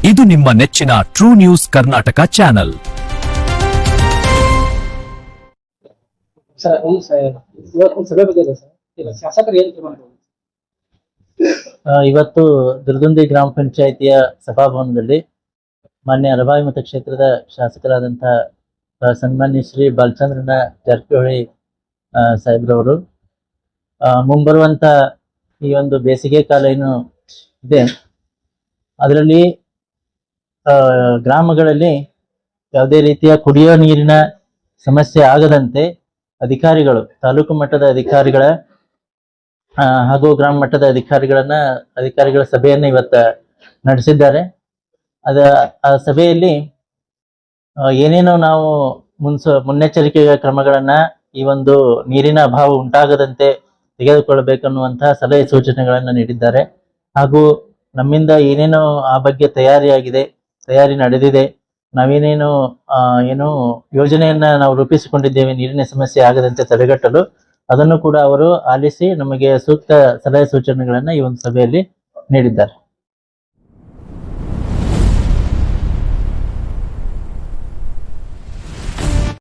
ಇದು ನಿಮ್ಮ ನೆಚ್ಚಿನ true news Karnataka channel. Sir ಸಭೆ ಬಗ್ಗೆ ಇದೆ ಸರ್. ಈಗ ಶಾಸಕರು ಏನು ತೀರ್ಮಾನ ತಗೊಂಡ್ರು? ಇವತ್ತು ದುರ್ದುಂದಿ ಗ್ರಾಮ ಪಂಚಾಯಿತಿಯ ಸಭಾಭವನದಲ್ಲಿ ಮಾನ್ಯ ರಬಾವಿ ಮತಕ್ಷೇತ್ರದ ಶಾಸಕರಾದಂತಹ ಸನ್ಮಾನ್ಯ ಶ್ರೀ ಬಾಲಚಂದ್ರನ ಜಾರಕಿಹೊಳಿ ಸಾಹೇಬ್ರವರು ಮುಂಬರುವಂತ ಈ ಒಂದು ಬೇಸಿಗೆ ಕಾಲ ಏನು ಇದೆ ಅದರಲ್ಲಿ ಗ್ರಾಮಗಳಲ್ಲಿ ಯಾವುದೇ ರೀತಿಯ ಕುಡಿಯೋ ನೀರಿನ ಸಮಸ್ಯೆ ಆಗದಂತೆ ಅಧಿಕಾರಿಗಳು, ತಾಲೂಕು ಮಟ್ಟದ ಅಧಿಕಾರಿಗಳ ಹಾಗೂ ಗ್ರಾಮ ಮಟ್ಟದ ಅಧಿಕಾರಿಗಳ ಸಭೆಯನ್ನು ಇವತ್ತು ನಡೆಸಿದ್ದಾರೆ. ಆ ಸಭೆಯಲ್ಲಿ ಏನೇನೋ ನಾವು ಮುನ್ನೆಚ್ಚರಿಕೆ ಕ್ರಮಗಳನ್ನ ಈ ಒಂದು ನೀರಿನ ಅಭಾವ ಉಂಟಾಗದಂತೆ ತೆಗೆದುಕೊಳ್ಳಬೇಕನ್ನುವಂತಹ ಸಲಹೆ ಸೂಚನೆಗಳನ್ನ ನೀಡಿದ್ದಾರೆ. ಹಾಗೂ ನಮ್ಮಿಂದ ಏನೇನೋ ಆ ಬಗ್ಗೆ ತಯಾರಿ ನಡೆದಿದೆ, ನಾವೇನೇನು ಯೋಜನೆಯನ್ನ ನಾವು ರೂಪಿಸಿಕೊಂಡಿದ್ದೇವೆ ನೀರಿನ ಸಮಸ್ಯೆ ಆಗದಂತೆ ತಡೆಗಟ್ಟಲು, ಅದನ್ನು ಕೂಡ ಅವರು ಆಲಿಸಿ ನಮಗೆ ಸೂಕ್ತ ಸಲಹೆ ಸೂಚನೆಗಳನ್ನ ಈ ಒಂದು ಸಭೆಯಲ್ಲಿ ನೀಡಿದ್ದಾರೆ.